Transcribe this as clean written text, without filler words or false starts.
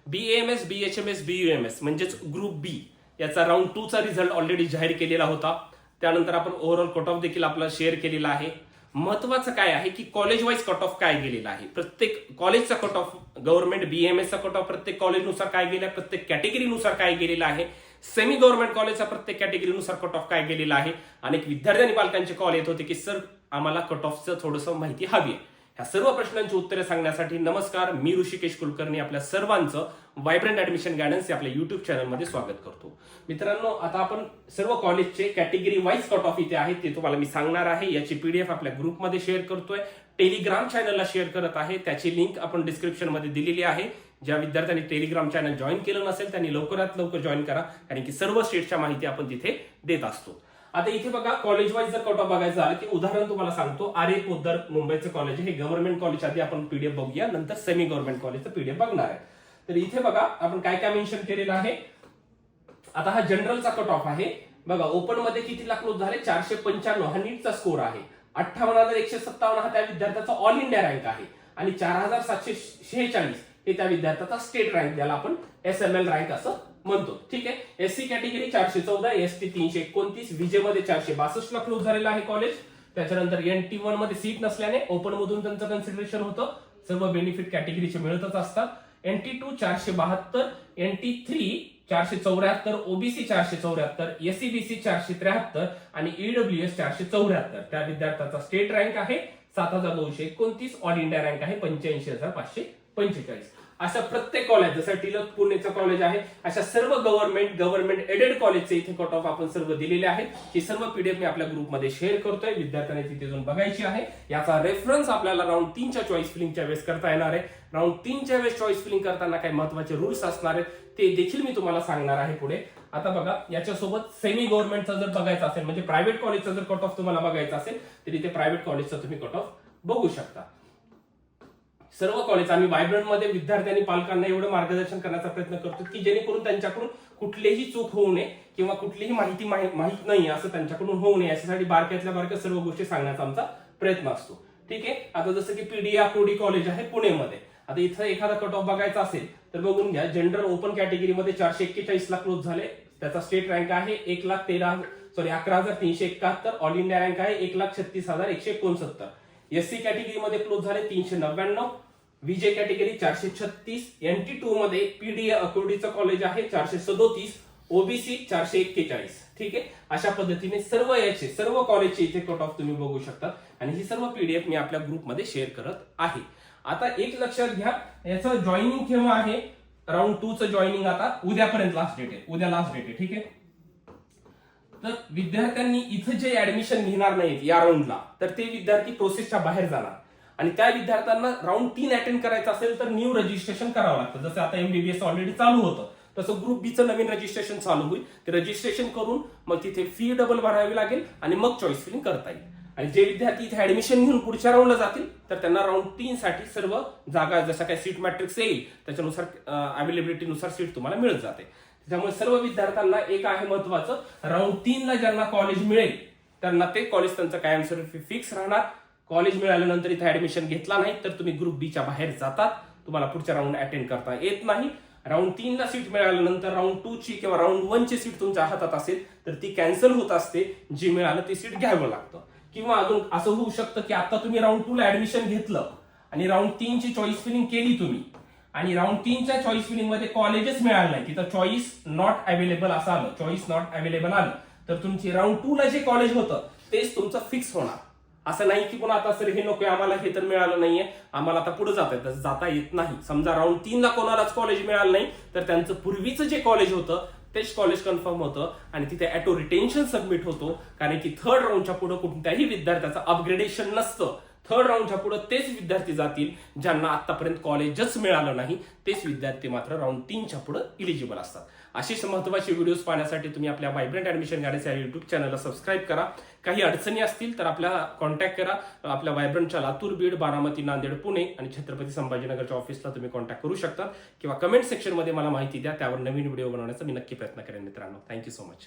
BAMS, BHMS, BUMS म्हणजेच group बी याचा round 2 चा रिझल्ट ऑलरेडी जाहीर केलेला होता. त्यानंतर आपण ओव्हरऑल कट ऑफ देखील आपला शेअर केलेला आहे. महत्वाचं काय आहे की कॉलेज वाईज कट ऑफ काय गेलेला आहे, प्रत्येक कॉलेजचा कट ऑफ, गव्हर्नमेंट BAMS चा कट ऑफ प्रत्येक कॉलेजनुसार काय गेला, प्रत्येक कॅटेगरीनुसार काय गेलेला आहे, सेमी गव्हर्नमेंट कॉलेजचा प्रत्येक कॅटेगरीनुसार कट ऑफ काय गेलेला आहे. अनेक विद्यार्थी आणि पालकांचे कॉल येत होते की सर आम्हाला कट ऑफचं थोडंसं माहिती हवी आहे. ह्या सर्व प्रश्नांची उत्तरे सांगण्यासाठी नमस्कार, मी ऋषिकेश कुलकर्णी आपल्या सर्वांचं व्हायब्रंट ऍडमिशन गायडन्स या आपल्या युट्यूब चॅनलमध्ये स्वागत करतो. मित्रांनो, आता आपण सर्व कॉलेजचे कॅटेगरी वाईज कट ऑफ इथे आहेत ते तुम्हाला मी सांगणार आहे. याची PDF आपल्या ग्रुपमध्ये शेअर करतोय, टेलिग्राम चॅनलला शेअर करत आहे. त्याची लिंक आपण डिस्क्रिप्शन मध्ये दिलेली आहे. ज्या विद्यार्थ्यांनी टेलिग्राम चॅनल जॉईन केलं नसेल त्यांनी लवकरात लवकर जॉईन करा, कारण की सर्व स्टेटच्या माहिती आपण तिथे देत असतो. आता इथे बघा, कॉलेज वाईज जर कट ऑफ बघायचं झालं की उदाहरण तुम्हाला सांगतो, आर्य पोद्दार मुंबईचं कॉलेज हे गव्हर्नमेंट कॉलेज. आधी आपण PDF बघूया, नंतर सेमी गव्हर्नमेंट कॉलेजचं PDF बघणार आहे. तर इथे बघा आपण काय काय मेन्शन केलेलं आहे. आता हा जनरलचा कट ऑफ आहे. बघा, ओपन मध्ये किती लाख क्लोज झाले, 495 हा नीटचा स्कोर आहे. 58,157 हा त्या विद्यार्थ्याचा ऑल इंडिया रँक आहे आणि 4,746 हे त्या विद्यार्थ्याचा स्टेट रँक, ज्याला आपण SML रँक असं म्हणतो. ठीक आहे. SC कॅटेगरी 414, ST 329, विजे मध्ये 462 ला क्लोज झालेला आहे कॉलेज. त्याच्यानंतर NT1 मध्ये सीट नसल्याने ओपन मधून त्यांचं कन्सिडरेशन होतं. सर्व बेनिफिट कॅटेगरीचे मिळतच असतात. NT2 472, NT3 474, OBC 474, SCBC 473 आणि EWS 474 त्या विद्यार्थ्याचा स्टेट रँक आहे 7,229, ऑल इंडिया रँक आहे 85,545. अशा प्रत्येक कॉलेज, जसं टिळक पुणेचं कॉलेज आहे, अशा सर्व गव्हर्नमेंट एडेड कॉलेजचे इथे कट ऑफ आपण सर्व दिलेले आहेत. ही सर्व PDF मी आपल्या ग्रुपमध्ये शेअर करतोय, विद्यार्थ्यांनी तिथे जाऊन बघायची आहे. याचा रेफरन्स आपल्याला राऊंड 3च्या चॉईस फिलिंगच्या वेळेस करता येणार आहे. राऊंड 3च्या वेळेस चॉईस फिलिंग करताना काही महत्वाचे रूल्स असणार आहेत ते देखील मी तुम्हाला सांगणार आहे पुढे. आता बघा, याच्यासोबत सेमी गव्हर्नमेंटचा जर बघायचा असेल, म्हणजे प्रायव्हेट कॉलेजचा जर कट ऑफ तुम्हाला बघायचा असेल तर इथे प्रायव्हेट कॉलेजचा तुम्ही कट ऑफ बघू शकता. सर्व कॉलेज आम्ही व्हायब्रंट मध्ये विद्यार्थ्यांनी पालकांना एवढं मार्गदर्शन करण्याचा प्रयत्न करतो की जेणेकरून त्यांच्याकडून कुठलीही चूक होऊ नये किंवा कुठलीही माहिती माहित नाही असं त्यांच्याकडून होऊ नये, याच्यासाठी बारक्यातल्या बारक्या सर्व गोष्टी सांगण्याचा आमचा प्रयत्न असतो. ठीक आहे. आता जसं की PD कॉलेज आहे पुणेमध्ये. आता इथं एखादा कट ऑफ बघायचा असेल तर बघून घ्या. जनरल ओपन कॅटेगरीमध्ये 441 ला क्लोज झाले, त्याचा स्टेट रँक आहे 11,371, ऑल इंडिया रँक आहे 1,36,169. SC कॅटेगरीमध्ये क्लोज झाले 399, विजे कॅटेगरी 436, NT2 मध्ये PDचं कॉलेज आहे 437, OBC 441. ठीक आहे. अशा पद्धतीने सर्व कॉलेजचे इथे कट ऑफ तुम्ही बघू शकता आणि ही सर्व PDF मी आपल्या ग्रुपमध्ये शेअर करत आहे. आता एक लक्षात घ्या, याचं जॉईनिंग केव्हा आहे, राऊंड 2 चं जॉईनिंग आता उद्यापर्यंत लास्ट डेट आहे, उद्या लास्ट डेट आहे. ठीक आहे. तर विद्यार्थ्यांनी इथं जे ऍडमिशन घेणार नाहीत या राऊंडला, तर ते विद्यार्थी प्रोसेसच्या बाहेर जाणार आणि त्या विद्यार्थ्यांना राऊंड 3 अटेंड करायचं असेल तर न्यू रजिस्ट्रेशन करावं लागतं. जसं आता MBBS ऑलरेडी चालू होतं, तसं ग्रुप बीचं नवीन रजिस्ट्रेशन चालू होईल. ते रजिस्ट्रेशन करून मग तिथे फी डबल भरावी लागेल आणि मग चॉईस फिलिंग करता येईल. आणि जे विद्यार्थी इथे ऍडमिशन घेऊन पुढच्या राऊंडला जातील तर त्यांना राऊंड 3 साठी सर्व जागा, जसं काय सीट मॅट्रिक्स येईल त्याच्यानुसार अवेलेबिलिटीनुसार सीट तुम्हाला मिळत जाते. त्यामुळे सर्व विद्यार्थ्यांना एक आहे महत्वाचं, राऊंड 3 ला ज्यांना कॉलेज मिळेल त्यांना ते कॉलेज त्यांचं कायमस्वरूपी फिक्स राहणार. कॉलेज मिळाल्यानंतर इथे ऍडमिशन घेतला नाही तर तुम्ही ग्रुप बीच्या बाहेर जातात, तुम्हाला पुढच्या राऊंड अटेंड करता येत नाही. राऊंड 3 ला सीट मिळाल्यानंतर राऊंड 2 ची किंवा राऊंड 1 ची सीट तुमच्या हातात असेल तर ती कॅन्सल होत असते, जी मिळालं ती सीट घ्यावं लागतं. किंवा अजून असं होऊ शकतं की आता तुम्ही राऊंड 2 ला ऍडमिशन घेतलं आणि राऊंड 3 ची चॉईस फिलिंग केली तुम्ही आणि राऊंड 3च्या चॉईस फिलिंग मध्ये कॉलेजच मिळालं नाही, तिथं चॉईस नॉट अवेलेबल असं आलं, चॉईस नॉट अवेलेबल आलं तर तुमची राऊंड 2 ला जे कॉलेज होतं तेच तुमचं फिक्स होणार. असं नाही की पुन्हा आता सर हे नको आम्हाला, हे तर मिळालं नाहीये आम्हाला, आता पुढे जाता येत नाही. समजा राऊंड 3 ला कोणालाच कॉलेज मिळालं नाही तर त्यांचं पूर्वीचं जे कॉलेज होतं तेच कॉलेज कन्फर्म होतं आणि तिथे ऑटो रिटेन्शन सबमिट होतो, कारण की थर्ड राऊंडच्या पुढे कोणत्याही विद्यार्थ्याचं अपग्रेडेशन नसतं. थर्ड राऊंडच्या पुढे तेच विद्यार्थी जातील ज्यांना आतापर्यंत कॉलेजच मिळालं नाही, तेच विद्यार्थी मात्र राऊंड 3च्या पुढे इलिजिबल असतात. अशीच महत्त्वाची व्हिडिओज पाहण्यासाठी तुम्ही आपल्या व्हायब्रंट ऍडमिशन गायडन्स या युट्यूब चॅनलला सबस्क्राईब करा. काही अडचणी असतील तर आपल्याला कॉन्टॅक्ट करा. आपल्या व्हायब्रंटच्या लातूर, बीड, बारामती, नांदेड, पुणे आणि छत्रपती संभाजीनगरच्या ऑफिसला तुम्ही कॉन्टॅक्ट करू शकता किंवा कमेंट सेक्शनमध्ये मला माहिती द्या, त्यावर नवीन व्हिडिओ बनवण्याचा मी नक्की प्रयत्न करेन. मित्रांनो, थँक्यू सो मच.